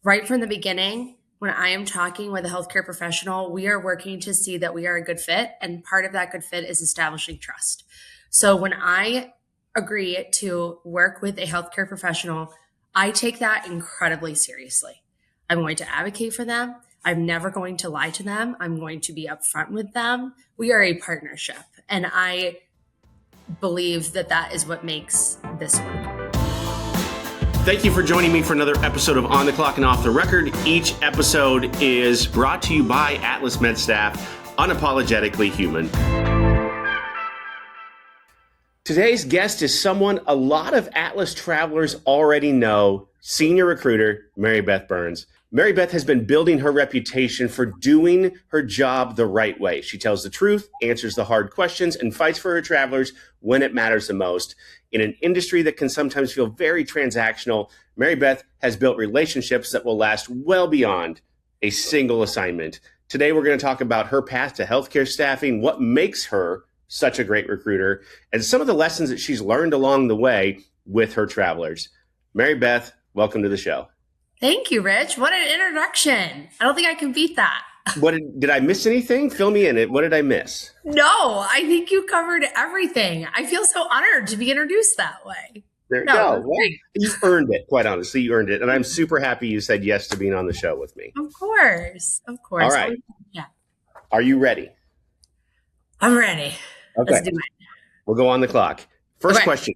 Right from the beginning, when I am talking with a healthcare professional, we are working to see that we are a good fit. And part of that good fit is establishing trust. So when I agree to work with a healthcare professional, I take that incredibly seriously. I'm going to advocate for them. I'm never going to lie to them. I'm going to be upfront with them. We are a partnership. And I believe that that is what makes this work. Thank you for joining me for another episode of On the Clock and Off the Record. Each episode is brought to you by Atlas MedStaff, unapologetically human. Today's guest is someone a lot of Atlas travelers already know, senior recruiter Mary Beth Burns. Mary Beth has been building her reputation for doing her job the right way. She tells the truth, answers the hard questions, and fights for her travelers when it matters the most. In an industry that can sometimes feel very transactional, Mary Beth has built relationships that will last well beyond a single assignment. Today, we're going to talk about her path to healthcare staffing, what makes her such a great recruiter, and some of the lessons that she's learned along the way with her travelers. Mary Beth, welcome to the show. Thank you, Rich. What an introduction. I don't think I can beat that. Did I miss anything? Fill me in. What did I miss? No, I think you covered everything. I feel so honored to be introduced that way. There you go. Well, you earned it, quite honestly. You earned it. And I'm super happy you said yes to being on the show with me. Of course. Of course. All right. Yeah. Are you ready? I'm ready. Okay. Let's do it. We'll go on the clock. First Okay. question.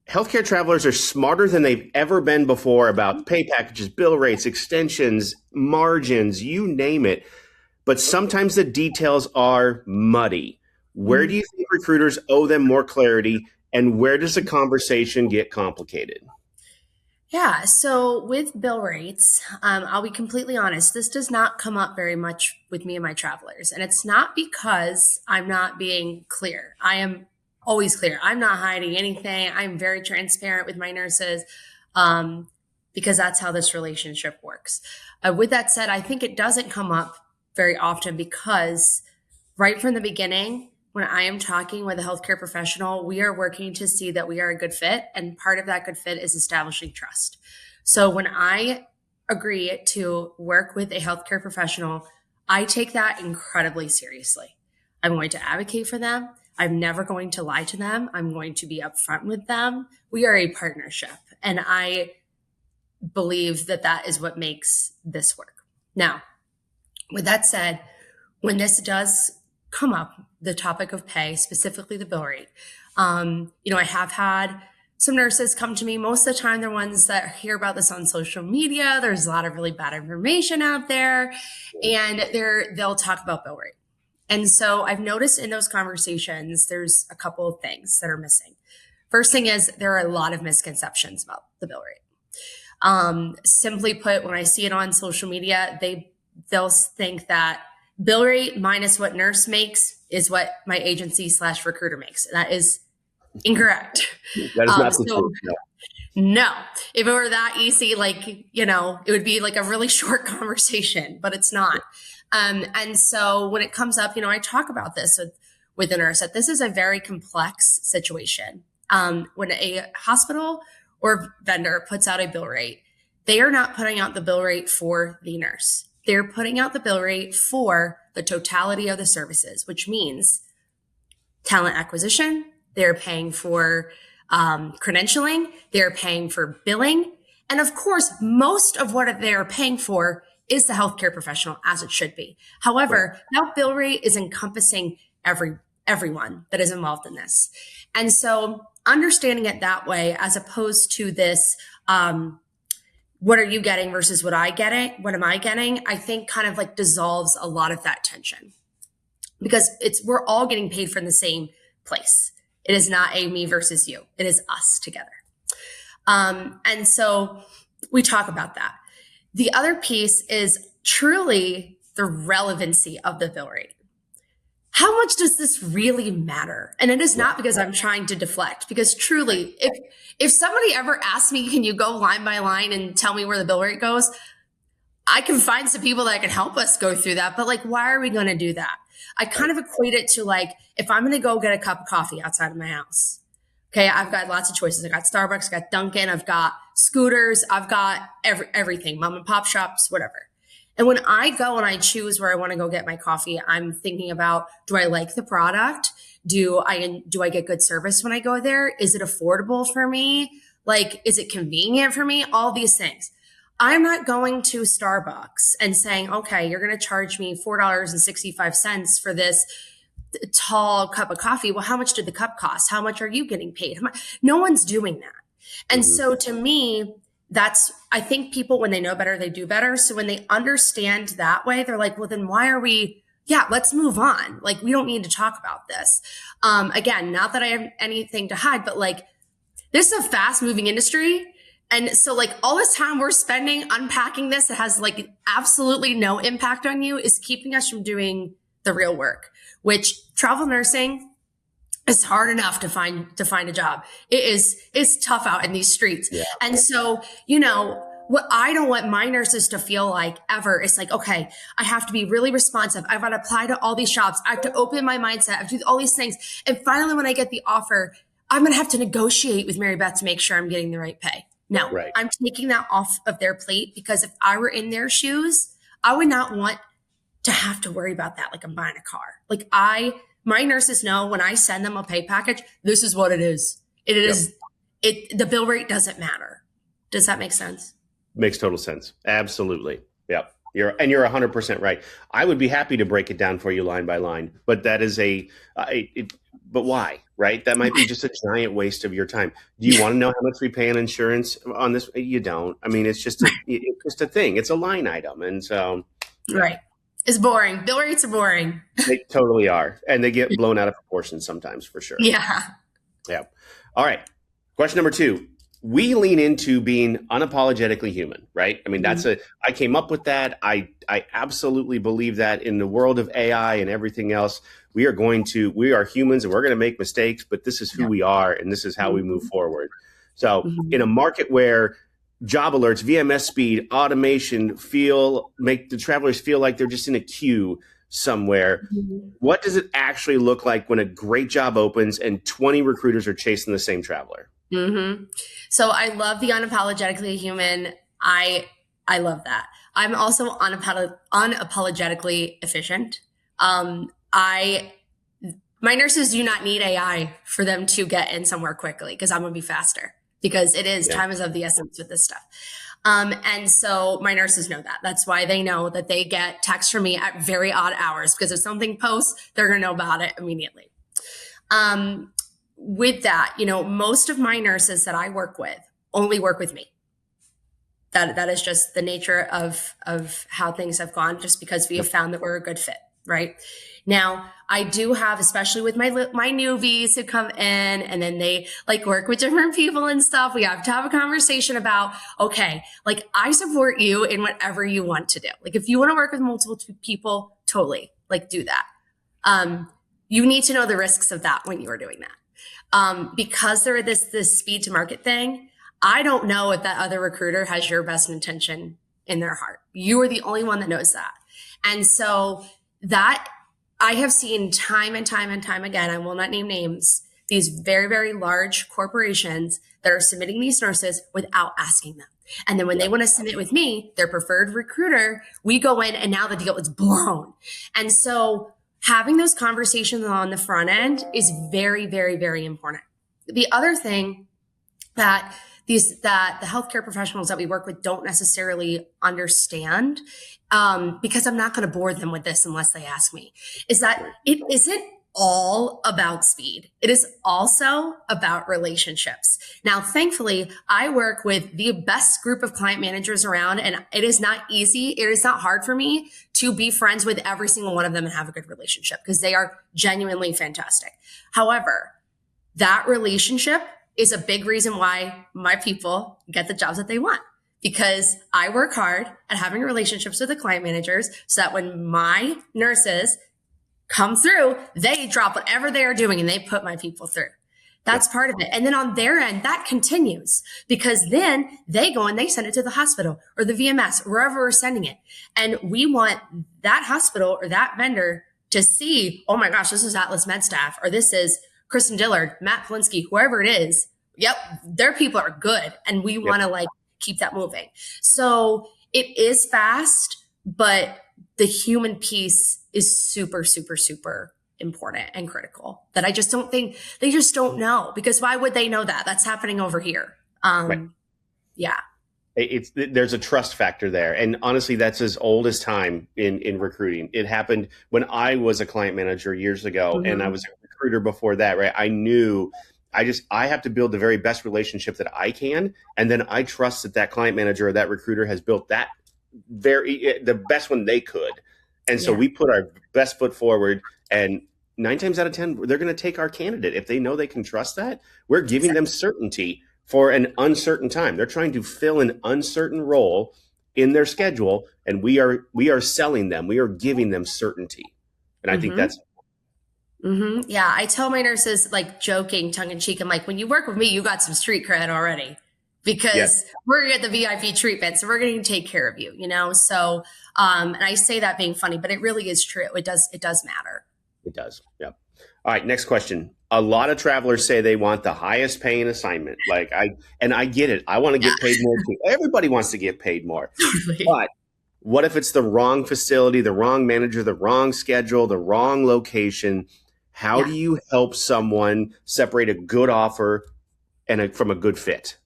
Healthcare travelers are smarter than they've ever been before about pay packages, bill rates, extensions, margins, you name it. But sometimes the details are muddy. Where do you think recruiters owe them more clarity, and where does the conversation get complicated? Yeah. So with bill rates, I'll be completely honest. This does not come up very much with me and my travelers. And it's not because I'm not being clear. I am always clear. I'm not hiding anything. I'm very transparent with my nurses because that's how this relationship works. With that said, I think it doesn't come up very often because right from the beginning, when I am talking with a healthcare professional, we are working to see that we are a good fit. And part of that good fit is establishing trust. So when I agree to work with a healthcare professional, I take that incredibly seriously. I'm going to advocate for them. I'm never going to lie to them. I'm going to be upfront with them. We are a partnership. And I believe that that is what makes this work. Now, with that said, when this does come up, the topic of pay, specifically the bill rate, I have had some nurses come to me. Most of the time, they're ones that hear about this on social media. There's a lot of really bad information out there, and they'll talk about bill rate. And so I've noticed in those conversations, there's a couple of things that are missing. First thing is there are a lot of misconceptions about the bill rate. Simply put, when I see it on social media, they'll think that bill rate minus what nurse makes is what my agency/recruiter makes. That is incorrect. That is not the truth. No, if it were that easy, it would be like a really short conversation, but it's not. And so when it comes up, I talk about this with a nurse that this is a very complex situation. When a hospital or vendor puts out a bill rate, they are not putting out the bill rate for the nurse. They're putting out the bill rate for the totality of the services, which means talent acquisition. They're paying for credentialing. They're paying for billing. And of course, most of what they're paying for is the healthcare professional, as it should be. However, that bill rate is encompassing everyone that is involved in this. And so understanding it that way, as opposed to this, what are you getting versus what am I getting, I think kind of like dissolves a lot of that tension, because we're all getting paid from the same place. It is not a me versus you. It is us together. And so we talk about that. The other piece is truly the relevancy of the bill rate. How much does this really matter? And it is not because I'm trying to deflect, because truly, if somebody ever asks me, can you go line by line and tell me where the bill rate goes? I can find some people that can help us go through that. But why are we going to do that? I kind of equate it to if I'm going to go get a cup of coffee outside of my house, Okay, I've got lots of choices. I've got Starbucks, I've got Dunkin', I've got scooters, I've got everything, mom and pop shops, whatever. And when I go and I choose where I want to go get my coffee, I'm thinking about, do I like the product? Do I get good service when I go there? Is it affordable for me? Like, is it convenient for me? All these things. I'm not going to Starbucks and saying, okay, you're going to charge me $4.65 for this tall cup of coffee. Well, how much did the cup cost? How much are you getting paid? No one's doing that. And so to me, I think people, when they know better, they do better. So when they understand that way, they're like, well, then why are we, let's move on. Like, we don't need to talk about this. Again, not that I have anything to hide, but like, this is a fast moving industry. And so like all this time we're spending unpacking this that has like absolutely no impact on you is keeping us from doing the real work, which travel nursing is hard enough to find a job. It's tough out in these streets. Yeah. And so, what I don't want my nurses to feel like ever is like, okay, I have to be really responsive. I've got to apply to all these jobs. I have to open my mindset. I have to do all these things. And finally, when I get the offer, I'm going to have to negotiate with Mary Beth to make sure I'm getting the right pay. No, right. I'm taking that off of their plate, because if I were in their shoes, I would not want to have to worry about that. Like, I'm buying a car. Like, my nurses know when I send them a pay package, this is what it is. The bill rate doesn't matter. Does that make sense? Makes total sense. Absolutely. Yep. You're 100% right. I would be happy to break it down for you line by line, but that is but why, right? That might be just a giant waste of your time. Do you want to know how much we pay on insurance on this? You don't. I mean, it's just a thing. It's a line item. And so. Right. It's boring. Bill rates are boring. They totally are. And they get blown out of proportion sometimes, for sure. Yeah. Yeah. All right. Question number 2. We lean into being unapologetically human, right? I mean, I came up with that. I absolutely believe that in the world of AI and everything else, we are humans and we're going to make mistakes, but this is who we are and this is how we move forward. So in a market where job alerts, VMS speed, automation make the travelers feel like they're just in a queue somewhere, what does it actually look like when a great job opens and 20 recruiters are chasing the same traveler? So I love the unapologetically human. I love that. I'm also unapologetically efficient. My nurses do not need AI for them to get in somewhere quickly, because I'm going to be faster, because time is of the essence with this stuff. And so my nurses know that. That's why they know that they get texts from me at very odd hours, because if something posts, they're going to know about it immediately. With that, most of my nurses that I work with only work with me. That is just the nature of how things have gone, just because we have found that we're a good fit, right? Now, I do have, especially with my newbies who come in and then they like work with different people and stuff, we have to have a conversation about, okay, like, I support you in whatever you want to do. Like, if you want to work with multiple people, totally, like, do that. You need to know the risks of that when you are doing that. Because there is this speed to market thing, I don't know if that other recruiter has your best intention in their heart. You are the only one that knows that. And so that I have seen time and time and time again, I will not name names, these very, very large corporations that are submitting these nurses without asking them. And then when they want to submit with me, their preferred recruiter, we go in and now the deal is blown. And so having those conversations on the front end is very, very, very important. The other thing that the healthcare professionals that we work with don't necessarily understand, because I'm not going to bore them with this unless they ask me, is that it isn't all about speed. It is also about relationships. Now, thankfully, I work with the best group of client managers around, and it is not easy. It is not hard for me to be friends with every single one of them and have a good relationship, because they are genuinely fantastic. However, that relationship is a big reason why my people get the jobs that they want, because I work hard at having relationships with the client managers so that when my nurses come through, they drop whatever they are doing and they put my people through. That's part of it. And then on their end, that continues, because then they go and they send it to the hospital or the VMS, wherever we're sending it. And we want that hospital or that vendor to see, oh my gosh, this is Atlas MedStaff, or this is Kristen Dillard, Matt Polinsky, whoever it is, yep, their people are good. And we want to like keep that moving. So it is fast, but the human piece is super, super, super important and critical that I just don't think they just don't know, because why would they know that? That's happening over here. Right. Yeah. There's a trust factor there. And honestly, that's as old as time in recruiting. It happened when I was a client manager years ago, and I was a recruiter before that, right? I knew I have to build the very best relationship that I can. And then I trust that that client manager or that recruiter has built that the best one they could. And so we put our best foot forward, and 9 times out of 10, they're going to take our candidate. If they know they can trust that, we're giving them certainty for an uncertain time. They're trying to fill an uncertain role in their schedule, and we are selling them. We are giving them certainty. And I think that's yeah. I tell my nurses, like joking, tongue in cheek, I'm like, when you work with me, you got some street cred already, because we're going to get the VIP treatment. So we're going to take care of you, you know? So, and I say that being funny, but it really is true. It does matter. It does. Yep. All right. Next question. A lot of travelers say they want the highest paying assignment. I get it. I want to get paid more too. Everybody wants to get paid more. But what if it's the wrong facility, the wrong manager, the wrong schedule, the wrong location? How do you help someone separate a good offer from a good fit?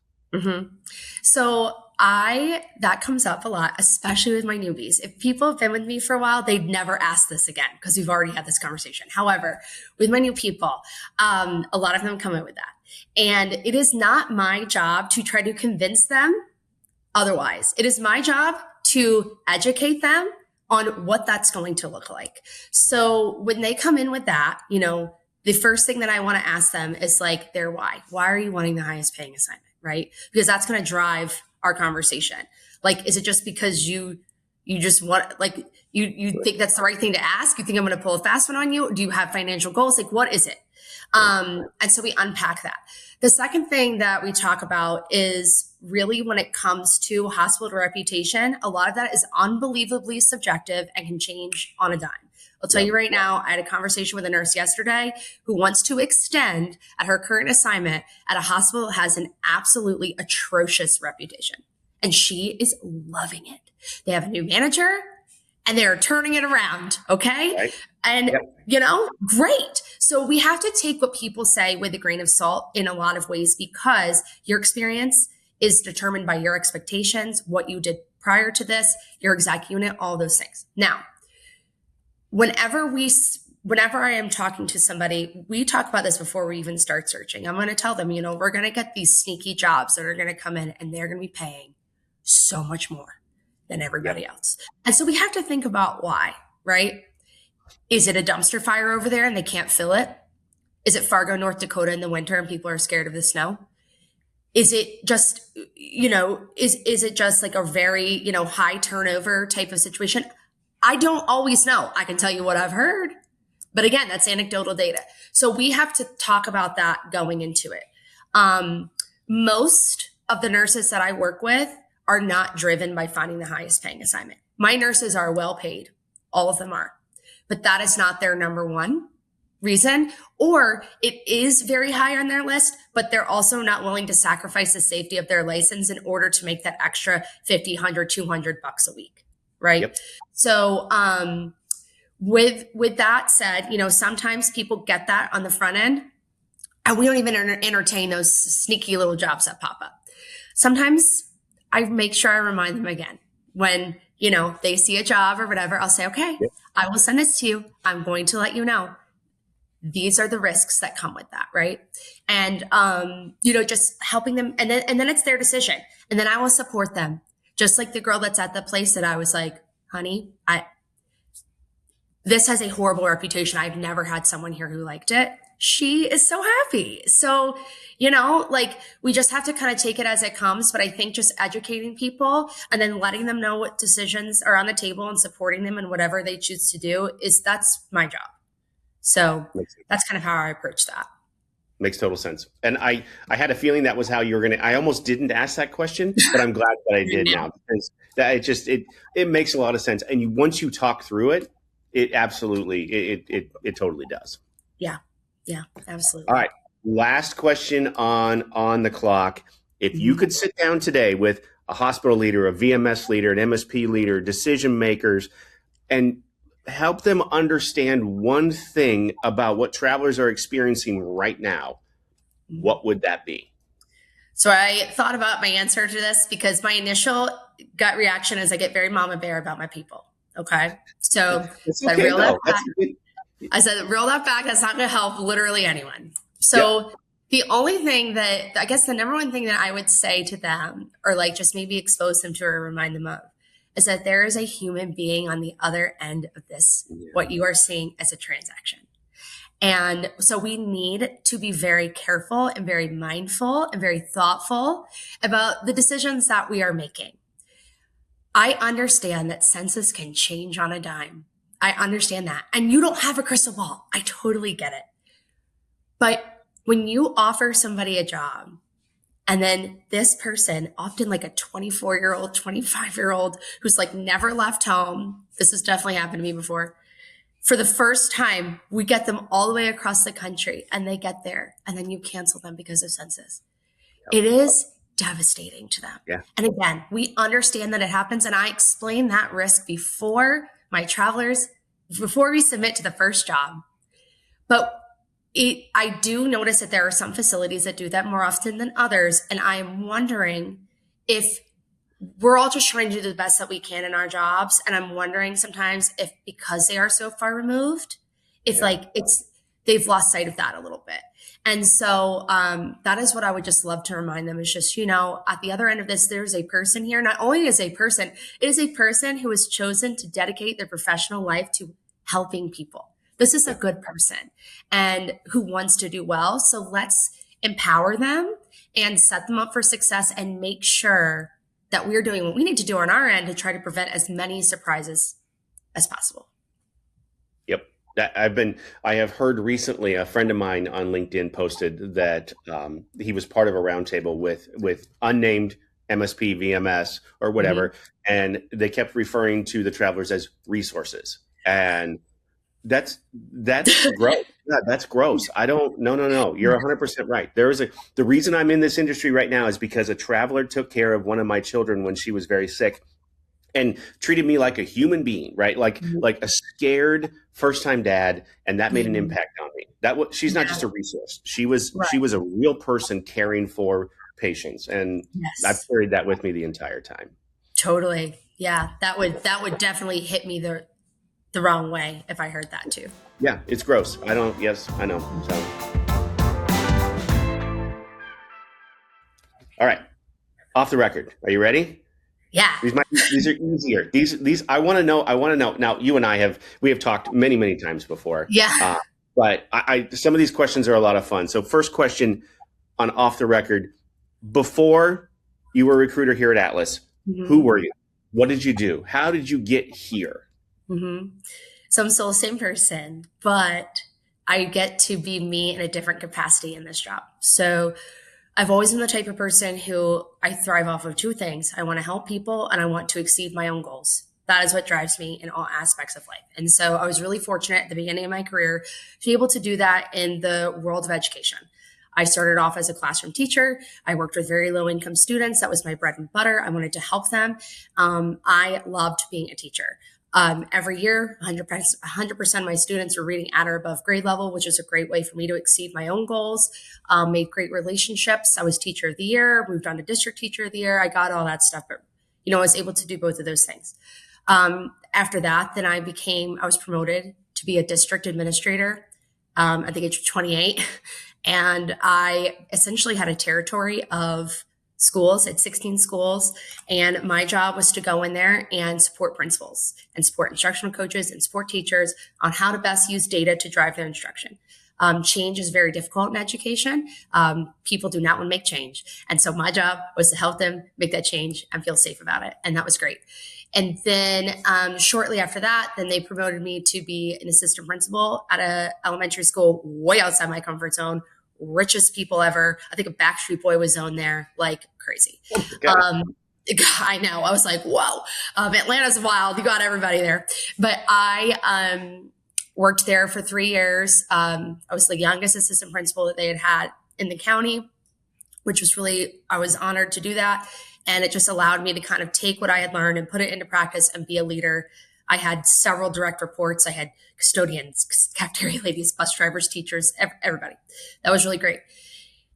So that comes up a lot, especially with my newbies. If people have been with me for a while, they'd never ask this again because we've already had this conversation. However, with my new people, a lot of them come in with that. And it is not my job to try to convince them otherwise. It is my job to educate them on what that's going to look like. So when they come in with that, you know, the first thing that I want to ask them is like their why. Why are you wanting the highest paying assignment, right? Because that's going to drive our conversation. Like, is it just because you just want, like, you think that's the right thing to ask? You think I'm going to pull a fast one on you? Do you have financial goals? Like, what is it? And so we unpack that. The second thing that we talk about is really when it comes to hospital reputation, a lot of that is unbelievably subjective and can change on a dime. I'll tell you right now, I had a conversation with a nurse yesterday who wants to extend at her current assignment at a hospital that has an absolutely atrocious reputation. And she is loving it. They have a new manager and they're turning it around. Okay. Right. And, you know, great. So we have to take what people say with a grain of salt in a lot of ways, because your experience is determined by your expectations, what you did prior to this, your exec unit, all those things. Now, whenever I am talking to somebody, we talk about this before we even start searching. I'm going to tell them, you know, we're going to get these sneaky jobs that are going to come in and they're going to be paying so much more than everybody else. And so we have to think about why, right? Is it a dumpster fire over there and they can't fill it? Is it Fargo, North Dakota in the winter and people are scared of the snow? Is it just, you know, is it just like a very, you know, high turnover type of situation? I don't always know. I can tell you what I've heard, but again, that's anecdotal data. So we have to talk about that going into it. Most of the nurses that I work with are not driven by finding the highest paying assignment. My nurses are well paid. All of them are, but that is not their number one reason, or it is very high on their list, but they're also not willing to sacrifice the safety of their license in order to make that extra $50, $100, $200 a week. Right. Yep. So, with that said, you know, sometimes people get that on the front end and we don't even entertain those sneaky little jobs that pop up. Sometimes I make sure I remind them again when, you know, they see a job or whatever. I'll say, okay, I will send this to you. I'm going to let you know these are the risks that come with that. Right. And, you know, just helping them. And then it's their decision. And then I will support them. Just like the girl that's at the place that I was like, honey, this has a horrible reputation. I've never had someone here who liked it. She is so happy. So, you know, like we just have to kind of take it as it comes. But I think just educating people and then letting them know what decisions are on the table and supporting them in whatever they choose to do that's my job. So that's kind of how I approach that. Makes total sense. And I had a feeling that was how you were going to, I almost didn't ask that question, but I'm glad that I did now, because that it makes a lot of sense. And once you talk through it, it absolutely, it totally does. Yeah. Yeah, All absolutely. right. Last question on the clock. If you Mhm. could sit down today with a hospital leader, a VMS leader, an MSP leader, decision makers, and help them understand one thing about what travelers are experiencing right now, Mhm. what would that be? So I thought about my answer to this because my initial gut reaction is I get very mama bear about my people. Okay. So It's I okay reel that though. back. That's good. I said, reel that back. That's not going to help literally anyone. Yep. So the only thing that I guess the number one thing that I would say to them, or like just maybe expose them to or remind them of, is that there is a human being on the other end of this, Yeah. what you are seeing as a transaction. And so we need to be very careful and very mindful and very thoughtful about the decisions that we are making. I understand that census can change on a dime. I understand that. And you don't have a crystal ball. I totally get it. But when you offer somebody a job, and then this person, often like a 24-year-old, 25-year-old who's like never left home, this has definitely happened to me before. For the first time, we get them all the way across the country and they get there and then you cancel them because of census. Yep. It is devastating to them. Yeah. And again, we understand that it happens. And I explain that risk before my travelers, before we submit to the first job. But I do notice that there are some facilities that do that more often than others. And I am wondering if we're all just trying to do the best that we can in our jobs. And I'm wondering sometimes if because they are so far removed, if Yeah. like they've lost sight of that a little bit. And so that is what I would just love to remind them is just, at the other end of this, there's a person here. Not only is a person, it is a person who has chosen to dedicate their professional life to helping people. This is a Yeah. good person and who wants to do well. So let's empower them and set them up for success and make sure that we're doing what we need to do on our end to try to prevent as many surprises as possible. Yep. I have heard recently a friend of mine on LinkedIn posted that he was part of a roundtable with unnamed MSP, VMS, or Mm-hmm. whatever, and they kept referring to the travelers as resources, and that's gross. Yeah, that's gross. I don't. No, no, no. You're 100% right. The reason I'm in this industry right now is because a traveler took care of one of my children when she was very sick and treated me like a human being, right? Like a scared first time dad, and that made an Mhm. impact on me. She's not Yeah, just a resource. She was right. a real person caring for patients, and I've Yes. carried that with me the entire time. Totally. Yeah, that would definitely hit me the wrong way if I heard that too. Yeah, it's gross. I don't. Yes, I know. So, all right, off the record. Are you ready? Yeah. These are easier. These I want to know. I want to know. Now, you and I have talked many times before, Yeah. but some of these questions are a lot of fun. So, first question on off the record: before you were a recruiter here at Atlas, who hmm were you? What did you do? How did you get here? hmm So I'm still the same person, but I get to be me in a different capacity in this job. So I've always been the type of person who I thrive off of two things. I want to help people and I want to exceed my own goals. That is what drives me in all aspects of life. And so I was really fortunate at the beginning of my career to be able to do that in the world of education. I started off as a classroom teacher. I worked with very low income students. That was my bread and butter. I wanted to help them. I loved being a teacher. Every year, 100% of my students were reading at or above grade level, which is a great way for me to exceed my own goals. Made great relationships. I was teacher of the year, moved on to district teacher of the year. I got all that stuff, but I was able to do both of those things. After that, then I was promoted to be a district administrator at the age of 28. And I essentially had a territory of schools at 16 schools. And my job was to go in there and support principals and support instructional coaches and support teachers on how to best use data to drive their instruction. Change is very difficult in education. People do not want to make change. And so my job was to help them make that change and feel safe about it. And that was great. And then shortly after that, then they promoted me to be an assistant principal at an elementary school way outside my comfort zone. Richest people ever. I think a Backstreet Boy was on there like crazy. Oh my God. Um, I know. I was like, whoa. Atlanta's wild. You got everybody there. But Worked there for 3 years. I was the youngest assistant principal that they had in the county, which was really, I was honored to do that. And it just allowed me to kind of take what I had learned and put it into practice and be a leader. I had several direct reports. I had custodians, cafeteria ladies, bus drivers, teachers, everybody. That was really great.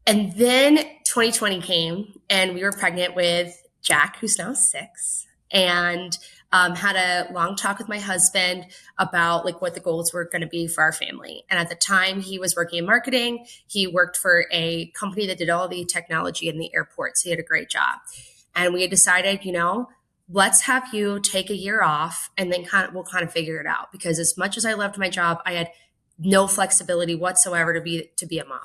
And then 2020 came and we were pregnant with Jack, who's now 6, and had a long talk with my husband about like what the goals were going to be for our family. And at the time he was working in marketing. He worked for a company that did all the technology in the airports. He had a great job. And we had decided, let's have you take a year off and then we'll kind of figure it out. Because as much as I loved my job, I had no flexibility whatsoever to be a mom.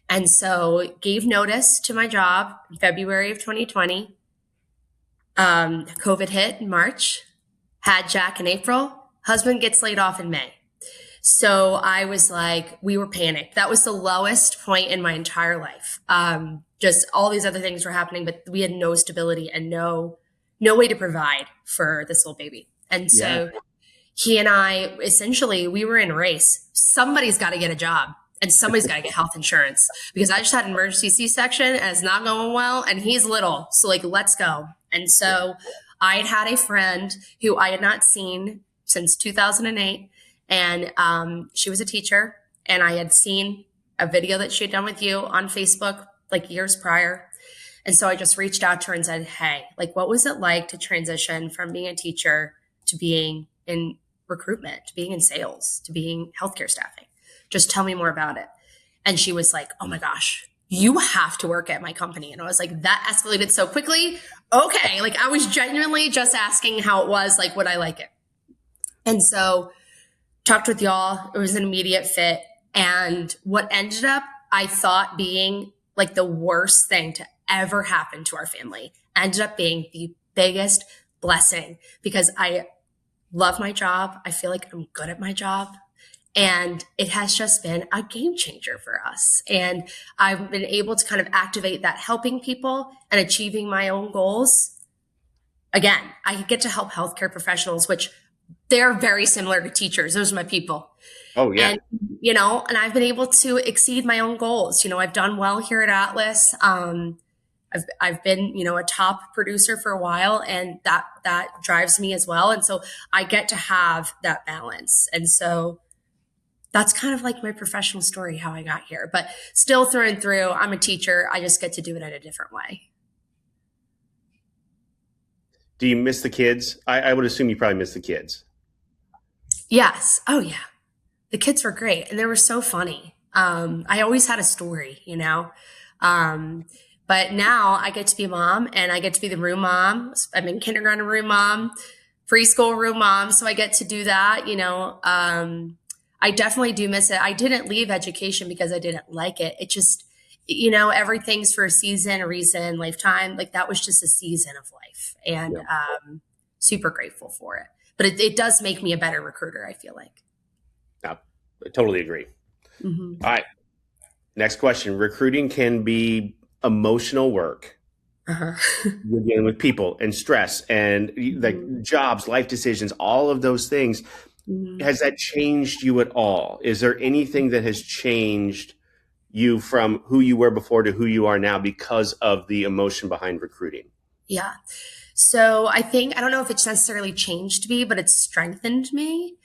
And so gave notice to my job in February of 2020. COVID hit in March, had Jack in April, husband gets laid off in May. So I was like, we were panicked. That was the lowest point in my entire life. Just all these other things were happening, but we had no stability and no way to provide for this little baby. And so he and I, essentially, we were in a race. Somebody's got to get a job. And somebody's got to get health insurance, because I just had an emergency C-section and it's not going well. And he's little. So like, let's go. And so I had a friend who I had not seen since 2008. And she was a teacher. And I had seen a video that she had done with you on Facebook like years prior. And so I just reached out to her and said, hey, like, what was it like to transition from being a teacher to being in recruitment, to being in sales, to being healthcare staffing? Just tell me more about it. And she was like, oh my gosh, you have to work at my company. And I was like, that escalated so quickly. Okay. Like I was genuinely just asking how it was, like, would I like it? And so talked with y'all. It was an immediate fit. And what ended up, I thought, being like the worst thing to ever happen to our family ended up being the biggest blessing, because I love my job. I feel like I'm good at my job. And it has just been a game changer for us. And I've been able to kind of activate that helping people and achieving my own goals. Again, I get to help healthcare professionals, which they're very similar to teachers. Those are my people. Oh, yeah. And, and I've been able to exceed my own goals. I've done well here at Atlas. I've been, a top producer for a while, and that drives me as well. And so I get to have that balance. And so that's kind of like my professional story, how I got here. But still, through and through, I'm a teacher. I just get to do it in a different way. Do you miss the kids? I would assume you probably miss the kids. Yes. Oh, yeah. The kids were great, and they were so funny. I always had a story, But now I get to be a mom, and I get to be the room mom. I'm in kindergarten room mom, preschool room mom. So I get to do that, I definitely do miss it. I didn't leave education because I didn't like it. It just, everything's for a season, a reason, lifetime. Like that was just a season of life, and super grateful for it. But it does make me a better recruiter, I feel like. No, I totally agree. Mm-hmm. All right. Next question. Recruiting can be emotional work. Uh-huh. You're dealing with people and stress and like jobs, life decisions, all of those things. Has that changed you at all? Is there anything that has changed you from who you were before to who you are now because of the emotion behind recruiting? Yeah. So I don't know if it's necessarily changed me, but it's strengthened me.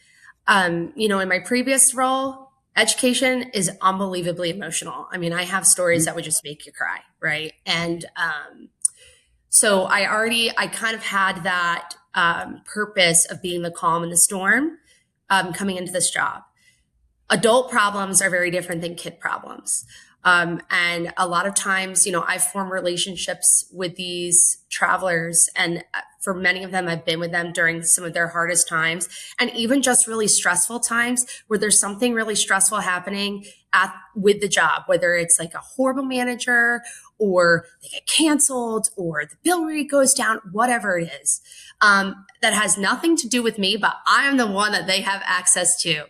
In my previous role, education is unbelievably emotional. I mean, I have stories that would just make you cry, right? And so I kind of had that purpose of being the calm in the storm coming into this job. Adult problems are very different than kid problems. And a lot of times, I form relationships with these travelers, and for many of them, I've been with them during some of their hardest times, and even just really stressful times where there's something really stressful happening with the job, whether it's like a horrible manager or they get canceled or the bill rate goes down, whatever it is, that has nothing to do with me, but I am the one that they have access to.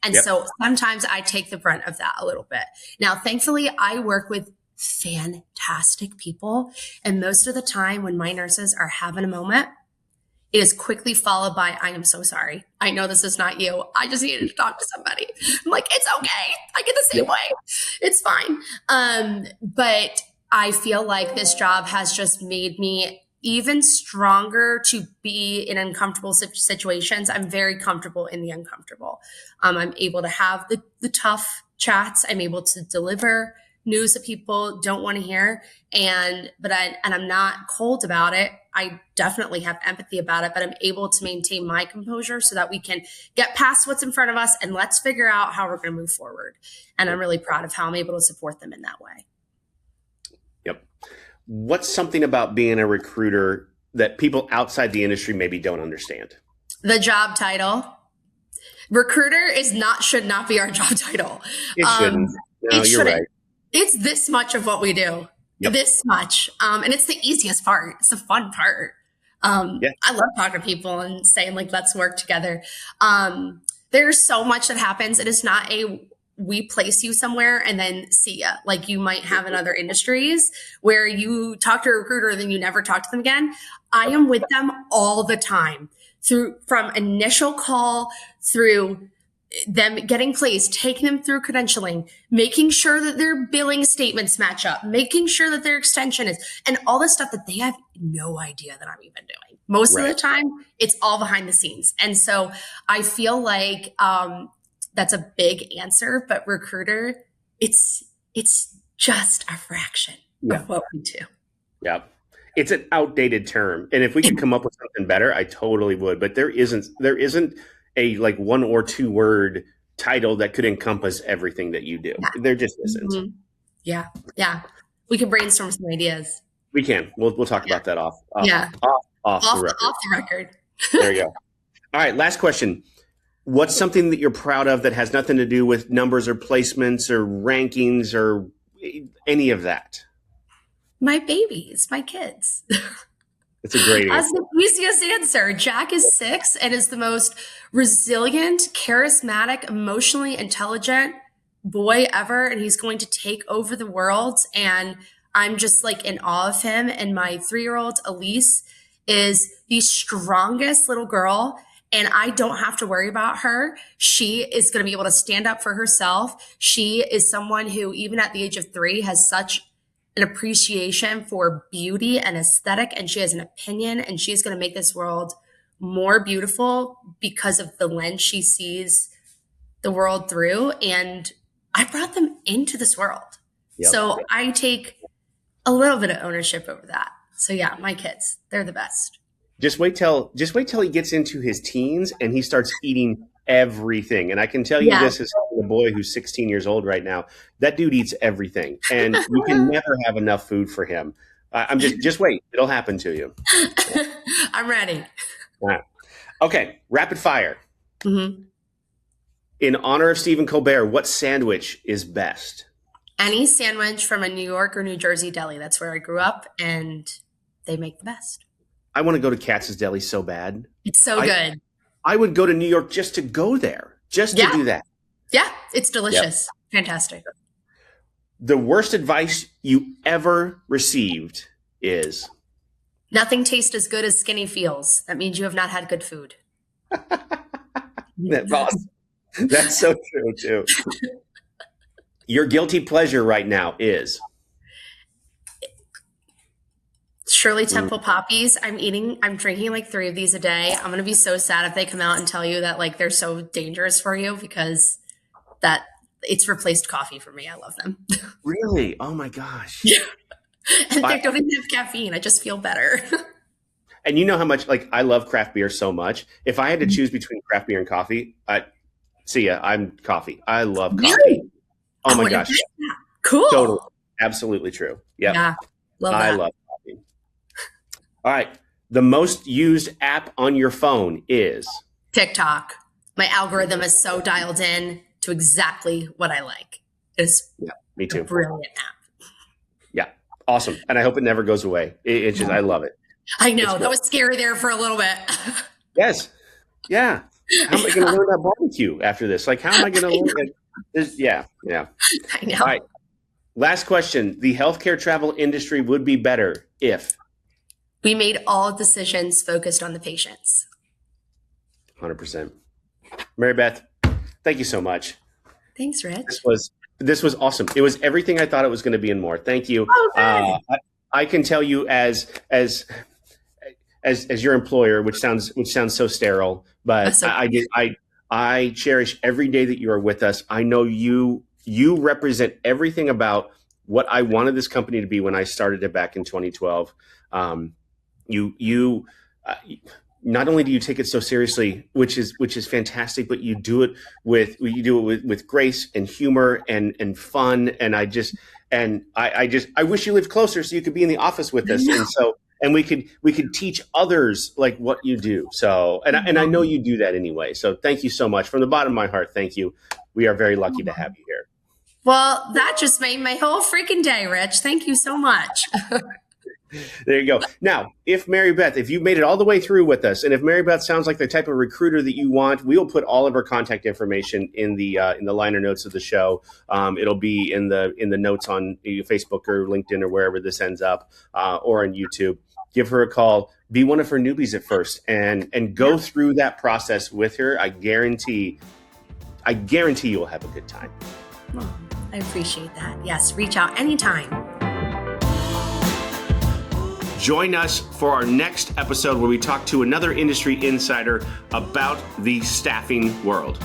And so sometimes I take the brunt of that a little bit. Now, thankfully, I work with fantastic people. And most of the time when my nurses are having a moment, It is quickly followed by, I am so sorry. I know this is not you. I just needed to talk to somebody. I'm like, it's okay. I get the same way. It's fine. But I feel like this job has just made me even stronger to be in uncomfortable situations. I'm very comfortable in the uncomfortable. I'm able to have the tough chats. I'm able to deliver news that people don't want to hear. And I'm not cold about it. I definitely have empathy about it, but I'm able to maintain my composure so that we can get past what's in front of us and let's figure out how we're going to move forward. And I'm really proud of how I'm able to support them in that way. Yep. What's something about being a recruiter that people outside the industry maybe don't understand? The job title. Recruiter should not be our job title. It shouldn't. No, you're right. It's this much of what we do. Yep. This much. And it's the easiest part. It's the fun part. I love talking to people and saying, like, let's work together. There's so much that happens. It is not we place you somewhere and then see ya. Like you might have in other industries where you talk to a recruiter and then you never talk to them again. I am with them all the time from initial call through them getting placed, taking them through credentialing, making sure that their billing statements match up, making sure that their extension is, and all this stuff that they have no idea that I'm even doing. Most of the time, it's all behind the scenes. And so I feel like that's a big answer, but recruiter, it's just a fraction of what we do. Yeah. It's an outdated term. And if we could come up with something better, I totally would. But there isn't a like 1 or 2 word title that could encompass everything that you do. Yeah. There just isn't. Mm-hmm. Yeah. Yeah. We can brainstorm some ideas. We can. We'll talk about that off the record. There you go. All right. Last question. What's something that you're proud of that has nothing to do with numbers or placements or rankings or any of that? My babies, my kids. It's a great answer. That's the easiest answer. Jack is 6 and is the most resilient, charismatic, emotionally intelligent boy ever. And he's going to take over the world. And I'm just like in awe of him. And my 3-year-old Elise is the strongest little girl. And I don't have to worry about her. She is going to be able to stand up for herself. She is someone who, even at the age of 3, has such an appreciation for beauty and aesthetic, and she has an opinion, and she's going to make this world more beautiful because of the lens she sees the world through. And I brought them into this world. Yep. So I take a little bit of ownership over that. So yeah, my kids, they're the best. Just wait till he gets into his teens and he starts eating everything. And I can tell you this as a boy who's 16 years old right now, that dude eats everything. And you can never have enough food for him. I'm just wait. It'll happen to you. I'm ready. All right. Okay. Rapid fire. Mm-hmm. In honor of Stephen Colbert, what sandwich is best? Any sandwich from a New York or New Jersey deli. That's where I grew up and they make the best. I want to go to Katz's Deli so bad. It's so good. I would go to New York just to go there, just to do that. Yeah, it's delicious. Yep. Fantastic. The worst advice you ever received is? Nothing tastes as good as skinny feels. That means you have not had good food. That's awesome. That's so true, too. Your guilty pleasure right now is? Shirley Temple poppies. I'm drinking like 3 of these a day. I'm going to be so sad if they come out and tell you that like they're so dangerous for you, because that it's replaced coffee for me. I love them. Really? Oh my gosh. Yeah. And they don't even have caffeine. I just feel better. And you know how much, like, I love craft beer so much. If I had to choose between craft beer and coffee, I'm coffee. I love coffee. Really? Oh my gosh. Cool. Totally. Absolutely true. Yep. Yeah. I love coffee. All right. The most used app on your phone is? TikTok. My algorithm is so dialed in to exactly what I like. It's me too. A brilliant app. Yeah. Awesome. And I hope it never goes away. It's just, I love it. I know. That was scary there for a little bit. Yes. Yeah. How am I going to learn that barbecue after this? Like, how am I going to learn it? Yeah. I know. All right. Last question. The healthcare travel industry would be better if? We made all decisions focused on the patients. 100%. Mary Beth, thank you so much. Thanks, Rich. This was awesome. It was everything I thought it was going to be and more. Thank you. Oh, good. I can tell you as your employer, which sounds so sterile, but I cherish every day that you are with us. I know you represent everything about what I wanted this company to be when I started it back in 2012. You not only do you take it so seriously, which is fantastic, but you do it with grace and humor and fun. And I wish you lived closer so you could be in the office with us. And we could teach others like what you do. So, and I know you do that anyway. So thank you so much from the bottom of my heart. Thank you. We are very lucky to have you here. Well, that just made my whole freaking day, Rich. Thank you so much. There you go. Now, if you made it all the way through with us, and if Mary Beth sounds like the type of recruiter that you want, we will put all of her contact information in the liner notes of the show. It'll be in the notes on Facebook or LinkedIn or wherever this ends up, or on YouTube. Give her a call. Be one of her newbies at first, and go through that process with her. I guarantee you'll have a good time. Oh, I appreciate that. Yes, reach out anytime. Join us for our next episode where we talk to another industry insider about the staffing world.